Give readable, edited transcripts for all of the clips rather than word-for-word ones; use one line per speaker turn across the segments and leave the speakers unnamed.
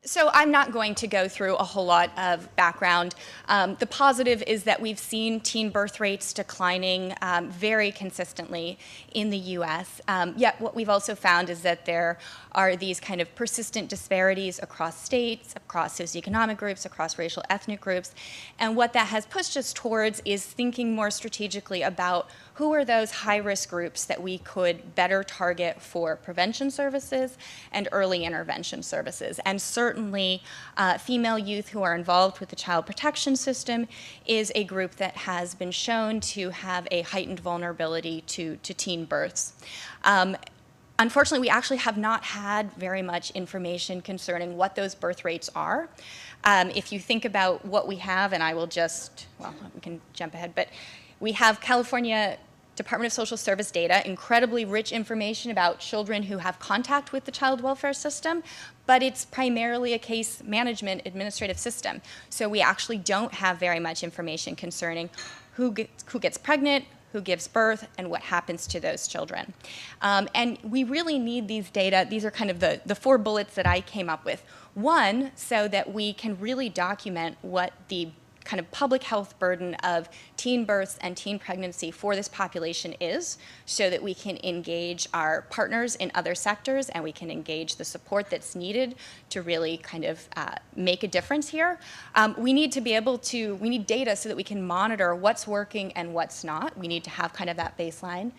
So I'm not going to go through a whole lot of background. The positive is that we've seen teen birth rates declining very consistently in the US. Yet what we've also found is that there are these kind of persistent disparities across states, across socioeconomic groups, across racial ethnic groups. And what that has pushed us towards is thinking more strategically about who are those high-risk groups that we could better target for prevention services and early intervention services. And certainly, female youth who are involved with the child protection system is a group that has been shown to have a heightened vulnerability to teen births. Unfortunately, we actually have not had very much information concerning what those birth rates are. If you think about what we have, and I will just, well, we can jump ahead, but we have California Department of Social Service data, incredibly rich information about children who have contact with the child welfare system, but it's primarily a case management administrative system. So we actually don't have very much information concerning who gets pregnant, who gives birth, and what happens to those children. And we really need these data. These are kind of the 4 bullets that I came up with. One, so that we can really document what the kind of public health burden of teen births and teen pregnancy for this population is, so that we can engage our partners in other sectors and we can engage the support that's needed to really kind of make a difference here. We need to be able to, we need data so that we can monitor what's working and what's not. We need to have kind of that baseline.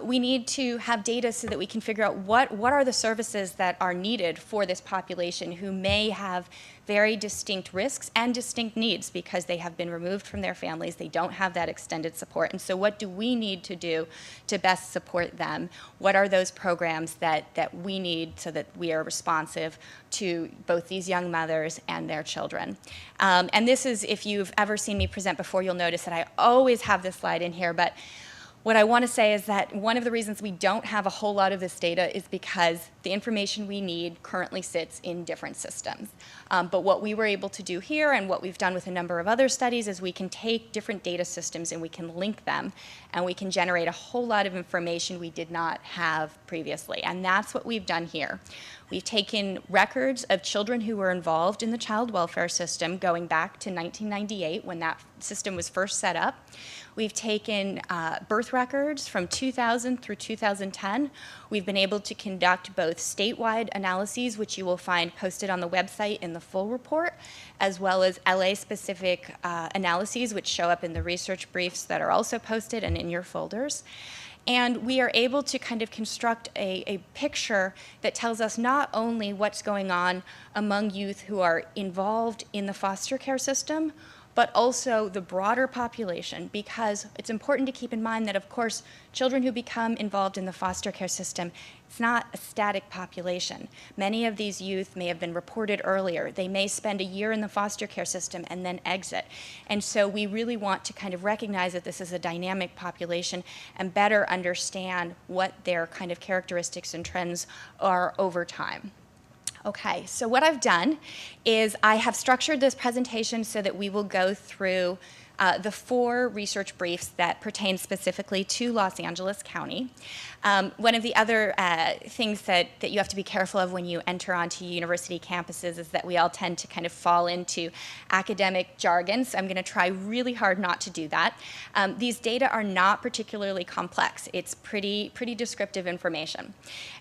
We need to have data so that we can figure out what are the services that are needed for this population who may have very distinct risks and distinct needs because they have been removed from their families, they don't have that extended support. And so what do we need to do to best support them? What are those programs that we need so that we are responsive to both these young mothers and their children? And this is, if you've ever seen me present before, you'll notice that I always have this slide in here, but what I want to say is that one of the reasons we don't have a whole lot of this data is because the information we need currently sits in different systems. But what we were able to do here and what we've done with a number of other studies is we can take different data systems and we can link them and we can generate a whole lot of information we did not have previously. And that's what we've done here. We've taken records of children who were involved in the child welfare system going back to 1998 when that system was first set up. We've taken birth records from 2000 through 2010. We've been able to conduct both statewide analyses, which you will find posted on the website in the full report, as well as LA-specific analyses, which show up in the research briefs that are also posted and in your folders. And we are able to kind of construct a picture that tells us not only what's going on among youth who are involved in the foster care system, but also the broader population, because it's important to keep in mind that, of course, children who become involved in the foster care system, it's not a static population. Many of these youth may have been reported earlier. They may spend a year in the foster care system and then exit. And so we really want to kind of recognize that this is a dynamic population and better understand what their kind of characteristics and trends are over time. Okay, so what I've done is I have structured this presentation so that we will go through the 4 research briefs that pertain specifically to Los Angeles County. One of the other things that you have to be careful of when you enter onto university campuses is that we all tend to kind of fall into academic jargon, so I'm going to try really hard not to do that. These data are not particularly complex. It's pretty descriptive information.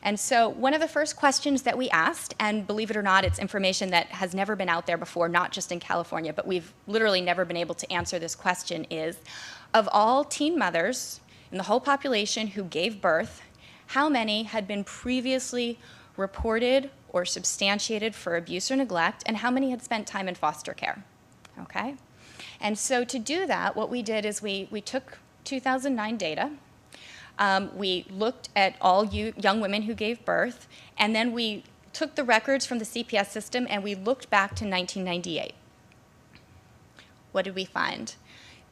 And so one of the first questions that we asked, and believe it or not, it's information that has never been out there before, not just in California, but we've literally never been able to answer this question, is, of all teen mothers in the whole population who gave birth, how many had been previously reported or substantiated for abuse or neglect, and how many had spent time in foster care? Okay? And so to do that, what we did is we took 2009 data, we looked at all young women who gave birth, and then we took the records from the CPS system and we looked back to 1998. What did we find?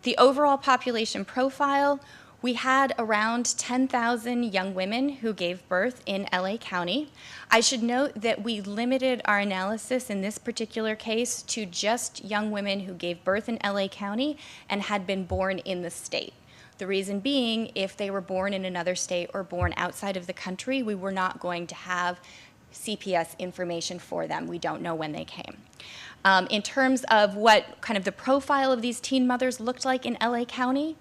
The overall population profile, we had around 10,000 young women who gave birth in LA County. I should note that we limited our analysis in this particular case to just young women who gave birth in LA County and had been born in the state. The reason being, if they were born in another state or born outside of the country, we were not going to have CPS information for them. We don't know when they came. In terms of what kind of the profile of these teen mothers looked like in LA County,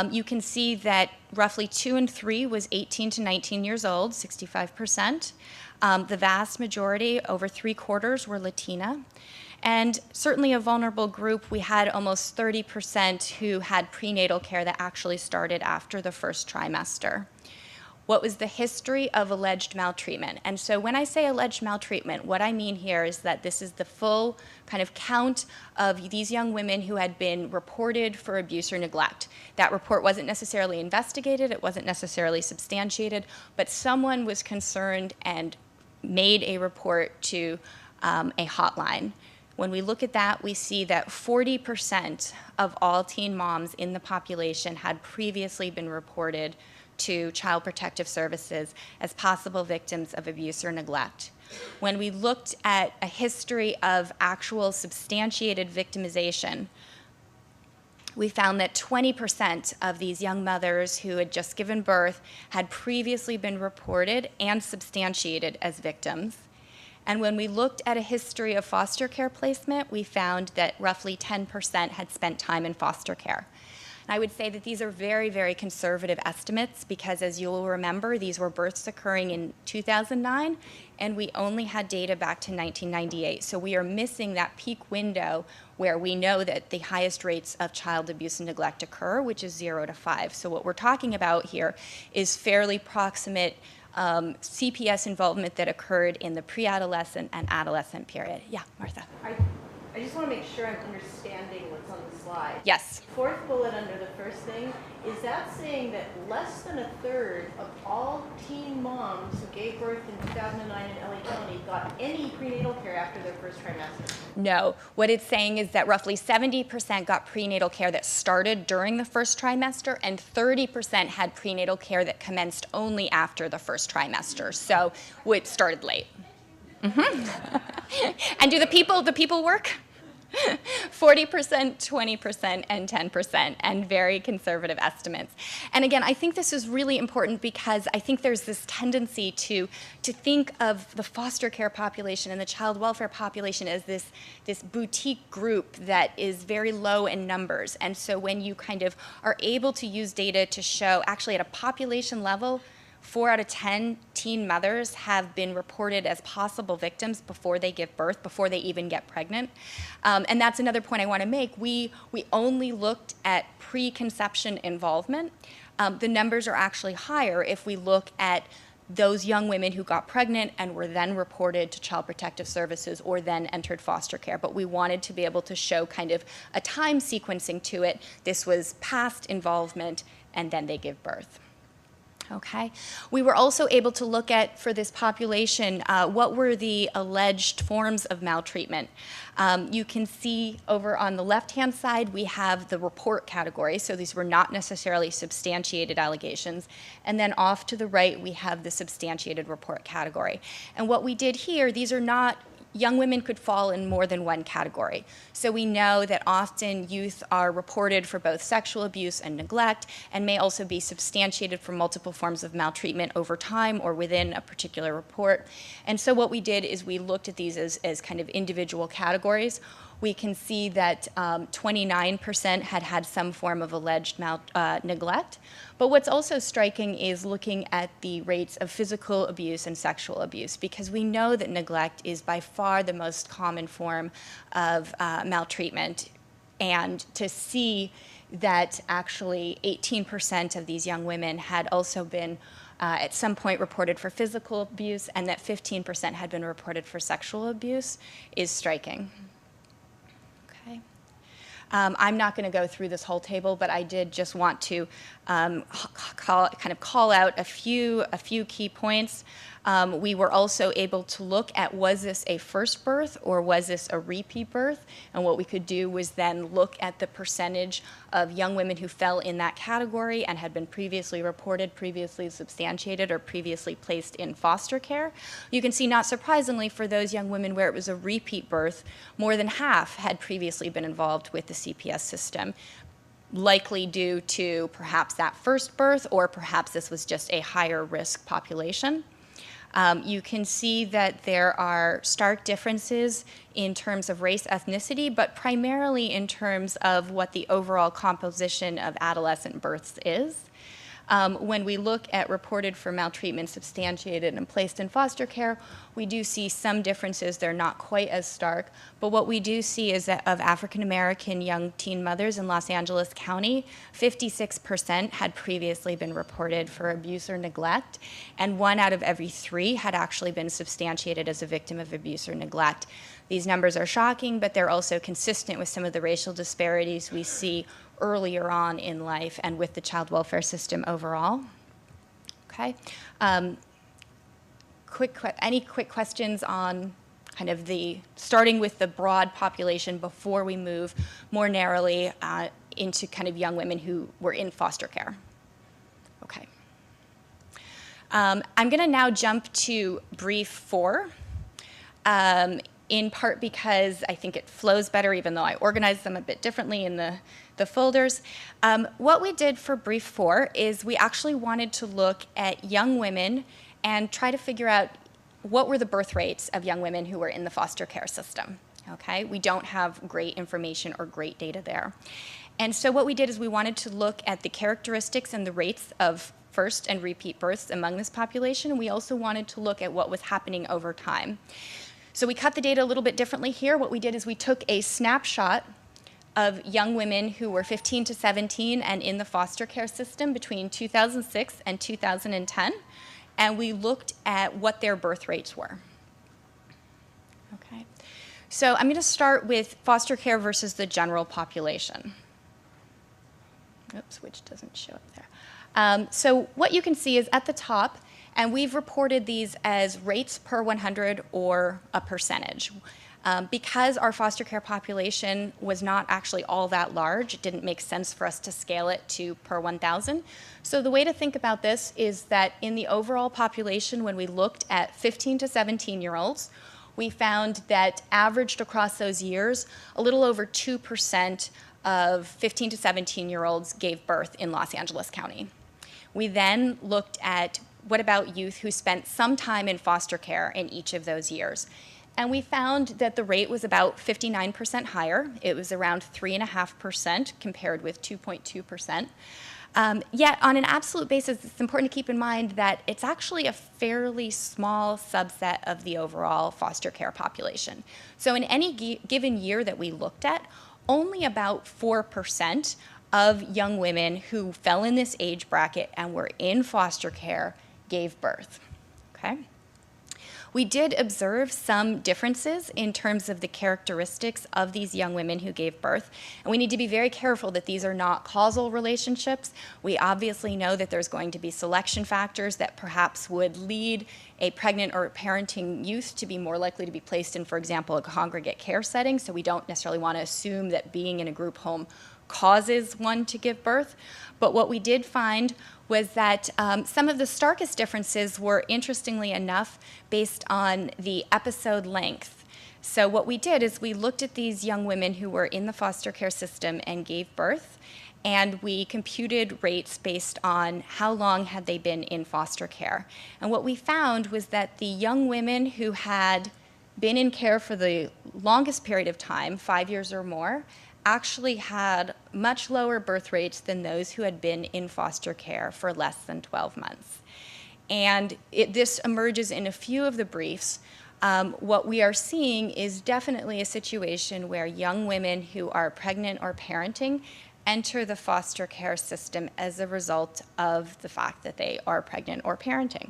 you can see that roughly 2 in 3 was 18 to 19 years old, 65%. The vast majority, over 3/4, were Latina. And certainly a vulnerable group, we had almost 30% who had prenatal care that actually started after the first trimester. What was the history of alleged maltreatment? And so when I say alleged maltreatment, what I mean here is that this is the full kind of count of these young women who had been reported for abuse or neglect. That report wasn't necessarily investigated, it wasn't necessarily substantiated, but someone was concerned and made a report to a hotline. When we look at that, we see that 40% of all teen moms in the population had previously been reported to Child Protective Services as possible victims of abuse or neglect. When we looked at a history of actual substantiated victimization, we found that 20% of these young mothers who had just given birth had previously been reported and substantiated as victims. And when we looked at a history of foster care placement, we found that roughly 10% had spent time in foster care. And I would say that these are very, very conservative estimates because, as you'll remember, these were births occurring in 2009, and we only had data back to 1998. So we are missing that peak window where we know that the highest rates of child abuse and neglect occur, which is 0 to 5. So what we're talking about here is fairly proximate CPS involvement that occurred in the pre-adolescent and adolescent period. Yeah, Martha.
I just want to make sure I'm understanding what's on the slide.
Yes.
Fourth bullet under the first thing, is that saying that less than 1/3 of all teen moms who gave birth in 2009 in LA County got any prenatal care after their first trimester?
No. What it's saying is that roughly 70% got prenatal care that started during the first trimester, and 30% had prenatal care that commenced only after the first trimester. So it started late. And do the people work? 40%, 20%, and 10%, and very conservative estimates. And again, I think this is really important because I think there's this tendency to think of the foster care population and the child welfare population as this boutique group that is very low in numbers. And so when you kind of are able to use data to show, actually at a population level, 4 out of 10 teen mothers have been reported as possible victims before they give birth, before they even get pregnant. And that's another point I want to make. We only looked at preconception involvement. The numbers are actually higher if we look at those young women who got pregnant and were then reported to Child Protective Services or then entered foster care. But we wanted to be able to show kind of a time sequencing to it. This was past involvement, and then they give birth. Okay. We were also able to look at, for this population, what were the alleged forms of maltreatment. You can see over on the left-hand side, we have the report category, so these were not necessarily substantiated allegations. And then off to the right, we have the substantiated report category. And what we did here, these are not young women could fall in more than one category. So we know that often youth are reported for both sexual abuse and neglect and may also be substantiated for multiple forms of maltreatment over time or within a particular report. And so what we did is we looked at these as kind of individual categories. We can see that 29% had some form of alleged neglect. But what's also striking is looking at the rates of physical abuse and sexual abuse, because we know that neglect is by far the most common form of maltreatment. And to see that actually 18% of these young women had also been at some point reported for physical abuse, and that 15% had been reported for sexual abuse is striking. I'm not going to go through this whole table, but I did just want to call out a few key points. We were also able to look at, was this a first birth or was this a repeat birth? And what we could do was then look at the percentage of young women who fell in that category and had been previously reported, previously substantiated, or previously placed in foster care. You can see, not surprisingly, for those young women where it was a repeat birth, more than half had previously been involved with the CPS system, likely due to perhaps that first birth, or perhaps this was just a higher risk population. You can see that there are stark differences in terms of race, ethnicity, but primarily in terms of what the overall composition of adolescent births is. When we look at reported for maltreatment substantiated and placed in foster care, we do see some differences. They're not quite as stark, but what we do see is that of African American young teen mothers in Los Angeles County, 56% had previously been reported for abuse or neglect, and 1 out of every 3 had actually been substantiated as a victim of abuse or neglect. These numbers are shocking, but they're also consistent with some of the racial disparities we see earlier on in life and with the child welfare system overall. Okay. Any quick questions on kind of starting with the broad population before we move more narrowly into kind of young women who were in foster care? Okay. I'm going to now jump to brief 4. In part because I think it flows better, even though I organized them a bit differently in the folders. What we did for brief 4 is we actually wanted to look at young women and try to figure out what were the birth rates of young women who were in the foster care system. Okay, we don't have great information or great data there. And so what we did is we wanted to look at the characteristics and the rates of first and repeat births among this population. We also wanted to look at what was happening over time. So we cut the data a little bit differently here. What we did is we took a snapshot of young women who were 15 to 17 and in the foster care system between 2006 and 2010, and we looked at what their birth rates were. Okay. So I'm going to start with foster care versus the general population. Oops, which doesn't show up there. So what you can see is at the top, and we've reported these as rates per 100 or a percentage. Because our foster care population was not actually all that large, it didn't make sense for us to scale it to per 1,000. So the way to think about this is that in the overall population, when we looked at 15 to 17-year-olds, we found that averaged across those years, a little over 2% of 15 to 17-year-olds gave birth in Los Angeles County. We then looked at what about youth who spent some time in foster care in each of those years. And we found that the rate was about 59% higher. It was around 3.5% compared with 2.2%. Yet on an absolute basis, it's important to keep in mind that it's actually a fairly small subset of the overall foster care population. So in any given year that we looked at, only about 4% of young women who fell in this age bracket and were in foster care gave birth. Okay? We did observe some differences in terms of the characteristics of these young women who gave birth, and we need to be very careful that these are not causal relationships. We obviously know that there's going to be selection factors that perhaps would lead a pregnant or parenting youth to be more likely to be placed in, for example, a congregate care setting, so we don't necessarily want to assume that being in a group home causes one to give birth. But what we did find was that some of the starkest differences were, interestingly enough, based on the episode length. So what we did is we looked at these young women who were in the foster care system and gave birth, and we computed rates based on how long had they been in foster care. And what we found was that the young women who had been in care for the longest period of time, 5 years or more, actually had much lower birth rates than those who had been in foster care for less than 12 months. And this emerges in a few of the briefs. What we are seeing is definitely a situation where young women who are pregnant or parenting enter the foster care system as a result of the fact that they are pregnant or parenting.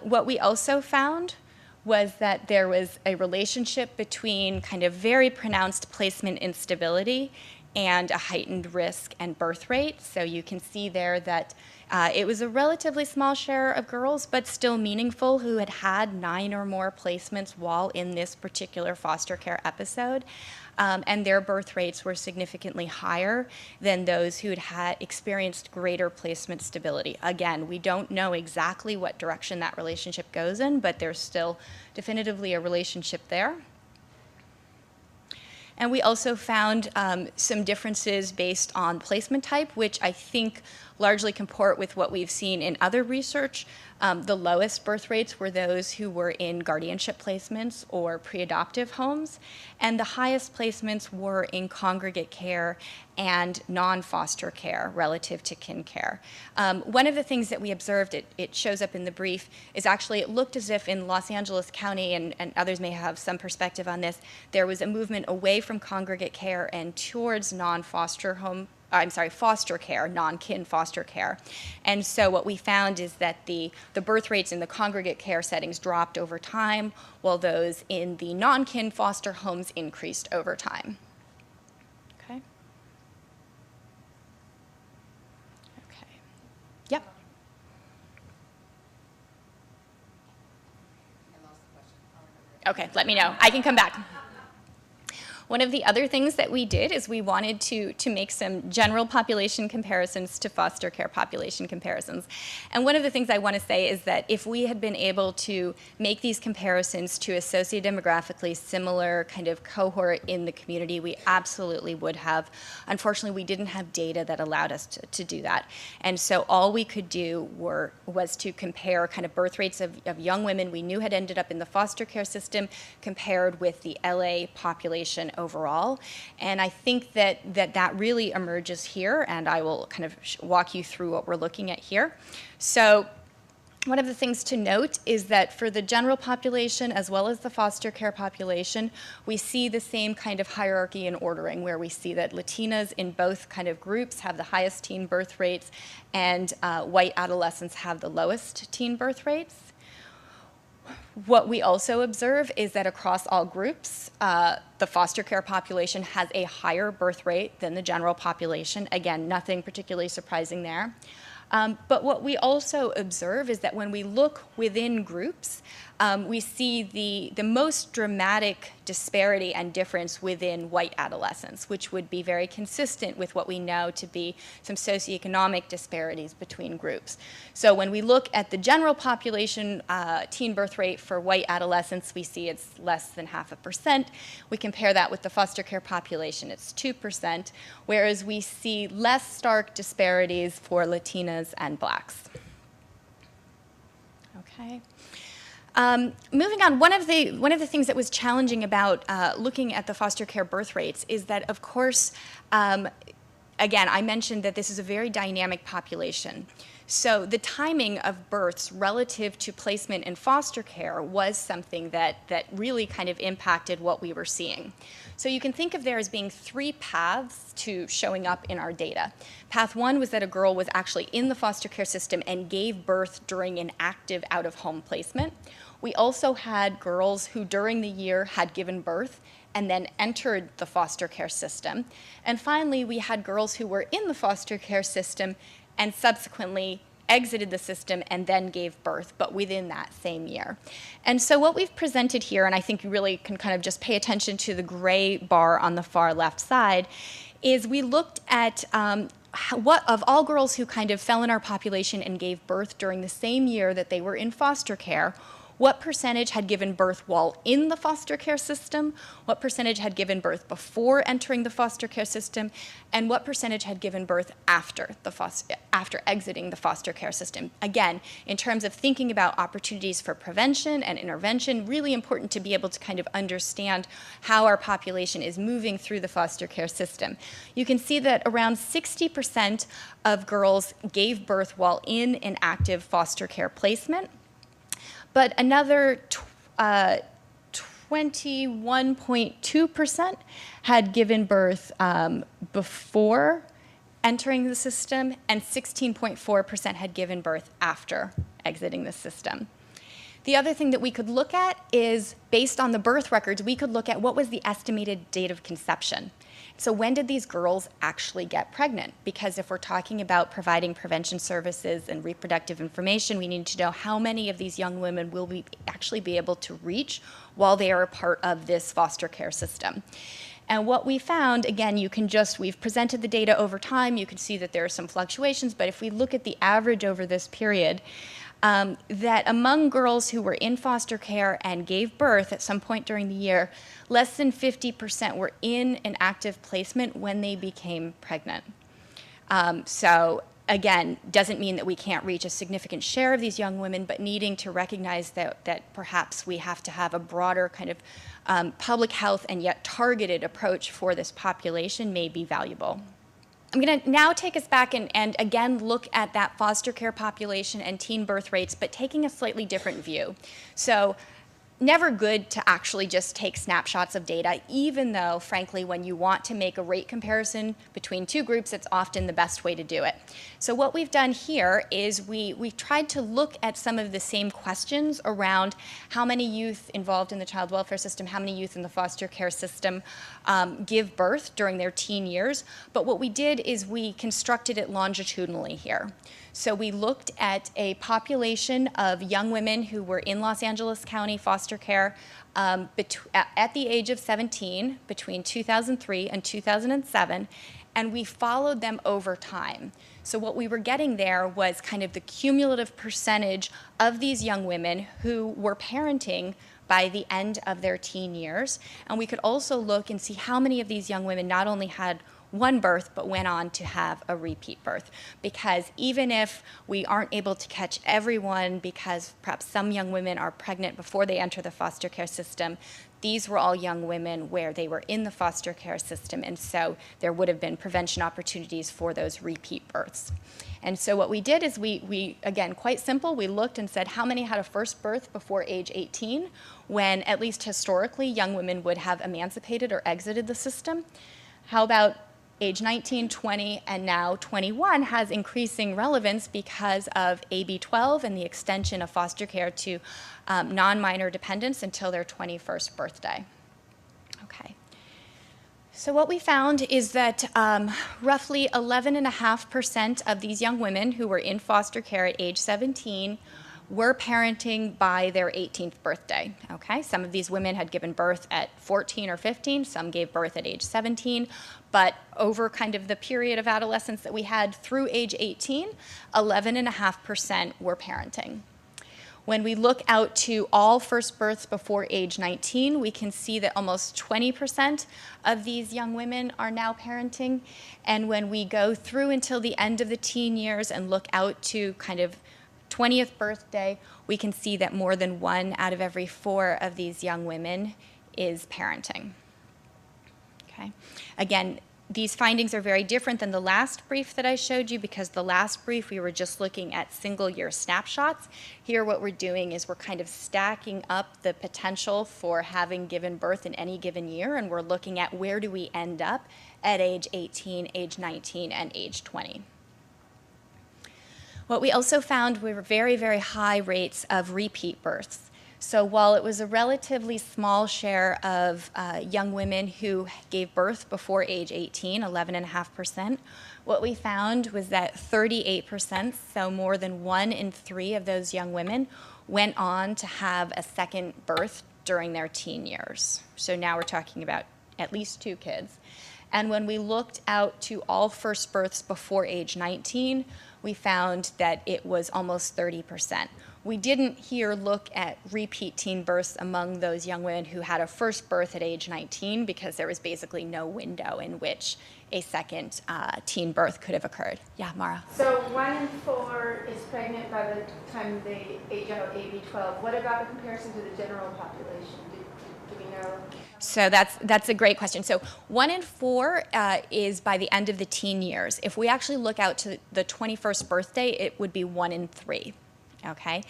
What we also found was that there was a relationship between kind of very pronounced placement instability and a heightened risk and birth rate. So you can see there that it was a relatively small share of girls, but still meaningful, who had had 9 or more placements while in this particular foster care episode. And their birth rates were significantly higher than those who had experienced greater placement stability. Again, we don't know exactly what direction that relationship goes in, but there's still definitively a relationship there. And we also found some differences based on placement type, which I think largely comport with what we've seen in other research. The lowest birth rates were those who were in guardianship placements or pre-adoptive homes, and the highest placements were in congregate care and non-foster care relative to kin care. One of the things that we observed, it shows up in the brief, is actually it looked as if in Los Angeles County, and others may have some perspective on this, there was a movement away from congregate care and towards foster care, non-kin foster care. And so what we found is that the birth rates in the congregate care settings dropped over time, while those in the non-kin foster homes increased over time. Okay. Okay. Yep. Okay, let me know. I can come back. One of the other things that we did is we wanted to make some general population comparisons to foster care population comparisons. And one of the things I want to say is that if we had been able to make these comparisons to a sociodemographically similar kind of cohort in the community, we absolutely would have. Unfortunately, we didn't have data that allowed us to do that. And so all we could do was to compare kind of birth rates of young women we knew had ended up in the foster care system compared with the LA population overall. And I think that really emerges here, and I will kind of walk you through what we're looking at here. So one of the things to note is that for the general population as well as the foster care population, we see the same kind of hierarchy and ordering, where we see that Latinas in both kind of groups have the highest teen birth rates, and white adolescents have the lowest teen birth rates. What we also observe is that across all groups, the foster care population has a higher birth rate than the general population. Again, nothing particularly surprising there. But what we also observe is that when we look within groups, we see the most dramatic disparity and difference within white adolescents, which would be very consistent with what we know to be some socioeconomic disparities between groups. So when we look at the general population teen birth rate for white adolescents, we see it's less than 0.5%. We compare that with the foster care population, it's 2%, whereas we see less stark disparities for Latinas and Blacks. Okay. Moving on, one of the things that was challenging about looking at the foster care birth rates is that, of course, again, I mentioned that this is a very dynamic population. So the timing of births relative to placement in foster care was something that really kind of impacted what we were seeing. So you can think of there as being 3 paths to showing up in our data. Path 1 was that a girl was actually in the foster care system and gave birth during an active out-of-home placement. We also had girls who during the year had given birth and then entered the foster care system. And finally, we had girls who were in the foster care system and subsequently exited the system and then gave birth, but within that same year. And so what we've presented here, and I think you really can kind of just pay attention to the gray bar on the far left side, is we looked at what of all girls who kind of fell in our population and gave birth during the same year that they were in foster care, what percentage had given birth while in the foster care system, what percentage had given birth before entering the foster care system, and what percentage had given birth after exiting the foster care system. Again, in terms of thinking about opportunities for prevention and intervention, really important to be able to kind of understand how our population is moving through the foster care system. You can see that around 60% of girls gave birth while in an active foster care placement, but another 21.2% had given birth before entering the system, and 16.4% had given birth after exiting the system. The other thing that we could look at is, based on the birth records, we could look at what was the estimated date of conception. So when did these girls actually get pregnant? Because if we're talking about providing prevention services and reproductive information, we need to know how many of these young women will we actually be able to reach while they are a part of this foster care system. And what we found, again, we've presented the data over time, you can see that there are some fluctuations, but if we look at the average over this period, that among girls who were in foster care and gave birth at some point during the year, less than 50% were in an active placement when they became pregnant. So again, doesn't mean that we can't reach a significant share of these young women, but needing to recognize that perhaps we have to have a broader kind of public health and yet targeted approach for this population may be valuable. I'm going to now take us back and again look at that foster care population and teen birth rates, but taking a slightly different view. So never good to actually just take snapshots of data, even though, frankly, when you want to make a rate comparison between two groups, it's often the best way to do it. So what we've done here is we've tried to look at some of the same questions around how many youth involved in the child welfare system, how many youth in the foster care system give birth during their teen years. But what we did is we constructed it longitudinally here. So we looked at a population of young women who were in Los Angeles County foster care at the age of 17 between 2003 and 2007, and we followed them over time. So what we were getting there was kind of the cumulative percentage of these young women who were parenting by the end of their teen years. And we could also look and see how many of these young women not only had one birth, but went on to have a repeat birth. Because even if we aren't able to catch everyone because perhaps some young women are pregnant before they enter the foster care system, these were all young women where they were in the foster care system, and so there would have been prevention opportunities for those repeat births. And so what we did is we again, quite simple, we looked and said how many had a first birth before age 18, when at least historically young women would have emancipated or exited the system. How about age 19, 20, and now 21 has increasing relevance because of AB 12 and the extension of foster care to non-minor dependents until their 21st birthday. Okay. So what we found is that roughly 11.5% of these young women who were in foster care at age 17 were parenting by their 18th birthday, okay? Some of these women had given birth at 14 or 15, some gave birth at age 17, but over kind of the period of adolescence that we had through age 18, 11.5% were parenting. When we look out to all first births before age 19, we can see that almost 20% of these young women are now parenting. And when we go through until the end of the teen years and look out to kind of 20th birthday, we can see that more than 1 out of every 4 of these young women is parenting. Okay. Again, these findings are very different than the last brief that I showed you, because the last brief we were just looking at single-year snapshots. Here what we're doing is we're kind of stacking up the potential for having given birth in any given year, and we're looking at where do we end up at age 18, age 19, and age 20. What we also found were very, very high rates of repeat births. So while it was a relatively small share of young women who gave birth before age 18, 11.5%, what we found was that 38%, so more than 1 in 3 of those young women, went on to have a second birth during their teen years. So now we're talking about at least 2 kids. And when we looked out to all first births before age 19, we found that it was almost 30%. We didn't here look at repeat teen births among those young women who had a first birth at age 19, because there was basically no window in which a second teen birth could have occurred. Yeah, Mara?
So 1 in 4 is pregnant by the time they age out AB 12. What about the comparison to the general population? Do we know?
So that's a great question. So 1 in 4 is by the end of the teen years. If we actually look out to the 21st birthday, it would be 1 in 3, okay?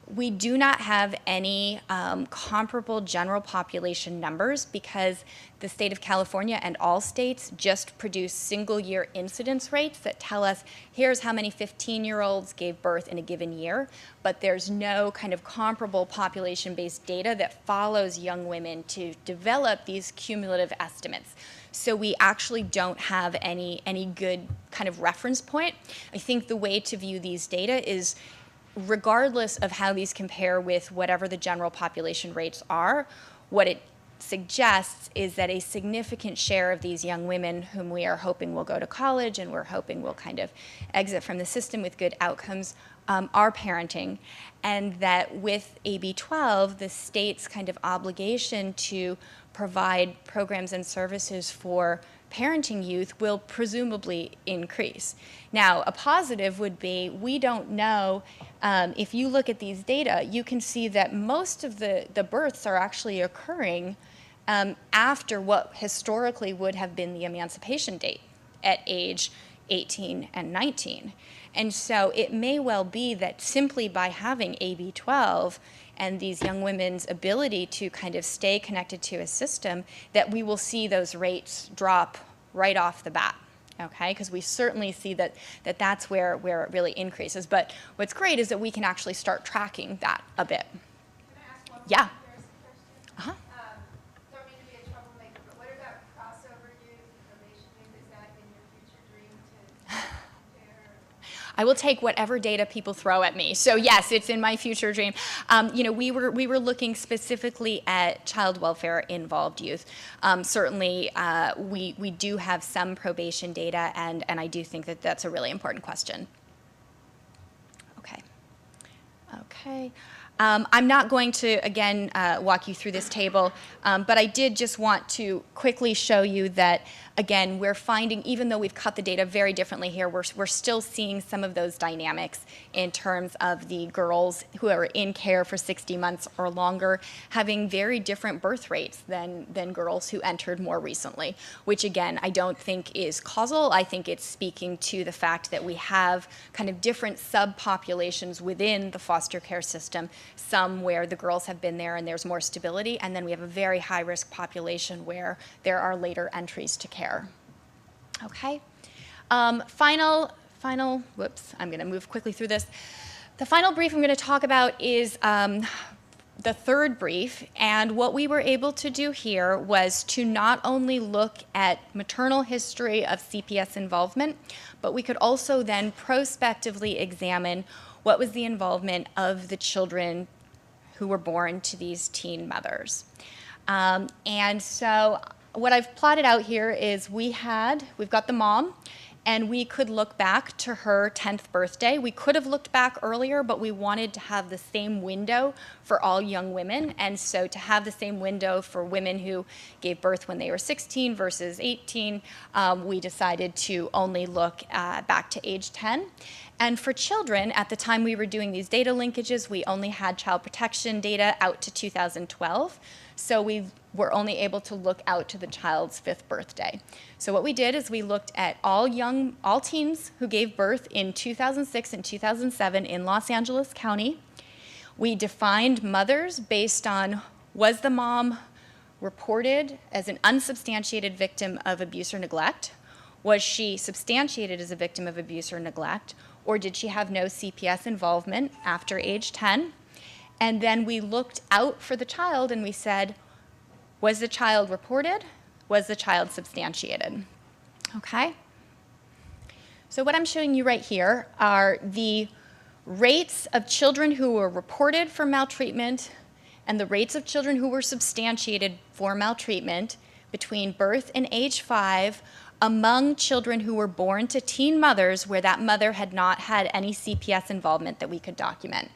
We do not have any comparable general population numbers, because the state of California and all states just produce single-year incidence rates that tell us here's how many 15-year-olds gave birth in a given year, but there's no kind of comparable population-based data that follows young women to develop these cumulative estimates. So we actually don't have any good kind of reference point. I think the way to view these data is, regardless of how these compare with whatever the general population rates are, what it suggests is that a significant share of these young women whom we are hoping will go to college and we're hoping will kind of exit from the system with good outcomes are parenting, and that with AB 12, the state's kind of obligation to provide programs and services for parenting youth will presumably increase. Now, a positive would be we don't know, if you look at these data, you can see that most of the births are actually occurring after what historically would have been the emancipation date at age 18 and 19. And so it may well be that simply by having AB12 and these young women's ability to kind of stay connected to a system, that we will see those rates drop right off the bat, okay? Because we certainly see that's where it really increases. But what's great is that we can actually start tracking that a bit.
Can I ask one more
Yeah.
comparison question?
Uh-huh.
Don't mean to be a troublemaker, but what about crossover youth, probation youth? Is that in your future dream to compare?
I will take whatever data people throw at me. So yes, it's in my future dream. We were looking specifically at child welfare involved youth. Certainly, we do have some probation data, and I do think that that's a really important question. Okay. I'm not going to, again, walk you through this table, but I did just want to quickly show you that, again, we're finding, even though we've cut the data very differently here, we're still seeing some of those dynamics in terms of the girls who are in care for 60 months or longer having very different birth rates than girls who entered more recently, which, again, I don't think is causal. I think it's speaking to the fact that we have kind of different subpopulations within the foster care system, some where the girls have been there and there's more stability, and then we have a very high-risk population where there are later entries to care. Okay. Final, whoops, I'm going to move quickly through this. The final brief I'm going to talk about is the third brief, and what we were able to do here was to not only look at maternal history of CPS involvement, but we could also then prospectively examine what was the involvement of the children who were born to these teen mothers. And so what I've plotted out here is we've got the mom, and we could look back to her 10th birthday. We could have looked back earlier, but we wanted to have the same window for all young women. And so to have the same window for women who gave birth when they were 16 versus 18, we decided to only look back to age 10. And for children, at the time we were doing these data linkages, we only had child protection data out to 2012. So we were only able to look out to the child's 5th birthday. So what we did is we looked at all teens who gave birth in 2006 and 2007 in Los Angeles County. We defined mothers based on, was the mom reported as an unsubstantiated victim of abuse or neglect? Was she substantiated as a victim of abuse or neglect? Or did she have no CPS involvement after age 10? And then we looked out for the child and we said, was the child reported? Was the child substantiated? Okay? So what I'm showing you right here are the rates of children who were reported for maltreatment and the rates of children who were substantiated for maltreatment between birth and age 5 among children who were born to teen mothers where that mother had not had any CPS involvement that we could document.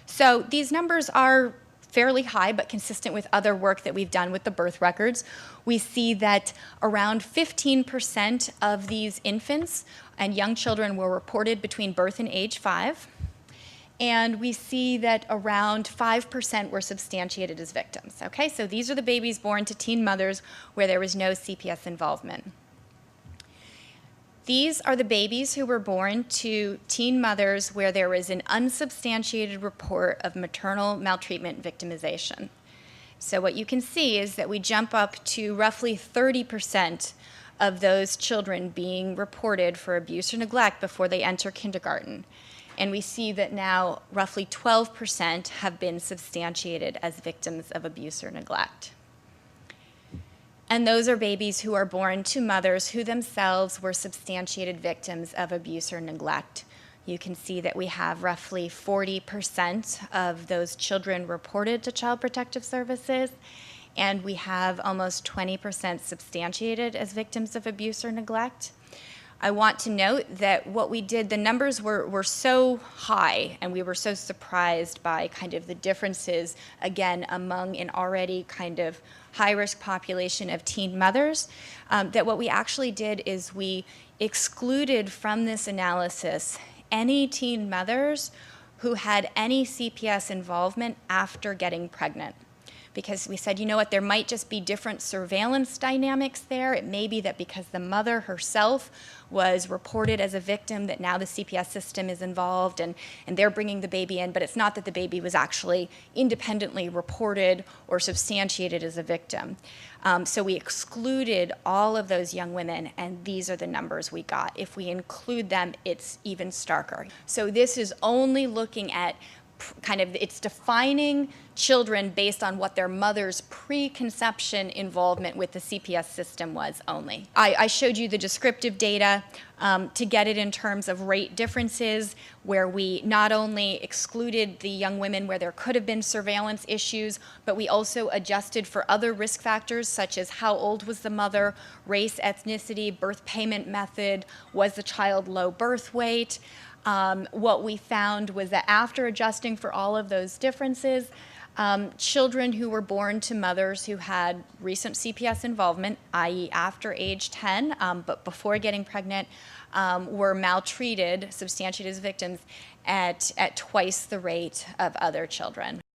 So these numbers are fairly high, but consistent with other work that we've done with the birth records. We see that around 15% of these infants and young children were reported between birth and age 5. And we see that around 5% were substantiated as victims. Okay, so these are the babies born to teen mothers where there was no CPS involvement. These are the babies who were born to teen mothers where there was an unsubstantiated report of maternal maltreatment victimization. So what you can see is that we jump up to roughly 30% of those children being reported for abuse or neglect before they enter kindergarten. And we see that now roughly 12% have been substantiated as victims of abuse or neglect. And those are babies who are born to mothers who themselves were substantiated victims of abuse or neglect. You can see that we have roughly 40% of those children reported to Child Protective Services, and we have almost 20% substantiated as victims of abuse or neglect. I want to note that what we did, the numbers were so high, and we were so surprised by kind of the differences, again, among an already kind of high-risk population of teen mothers, that what we actually did is we excluded from this analysis any teen mothers who had any CPS involvement after getting pregnant. Because we said, you know what, there might just be different surveillance dynamics there. It may be that because the mother herself was reported as a victim that now the CPS system is involved and they're bringing the baby in, but it's not that the baby was actually independently reported or substantiated as a victim. So we excluded all of those young women, and these are the numbers we got. If we include them, it's even starker. So this is only looking at kind of, it's defining children based on what their mother's preconception involvement with the CPS system was only. I showed you the descriptive data to get it in terms of rate differences, where we not only excluded the young women where there could have been surveillance issues, but we also adjusted for other risk factors such as how old was the mother, race, ethnicity, birth payment method, was the child low birth weight. What we found was that after adjusting for all of those differences, children who were born to mothers who had recent CPS involvement, i.e. after age 10, but before getting pregnant, were maltreated, substantiated as victims, at twice the rate of other children.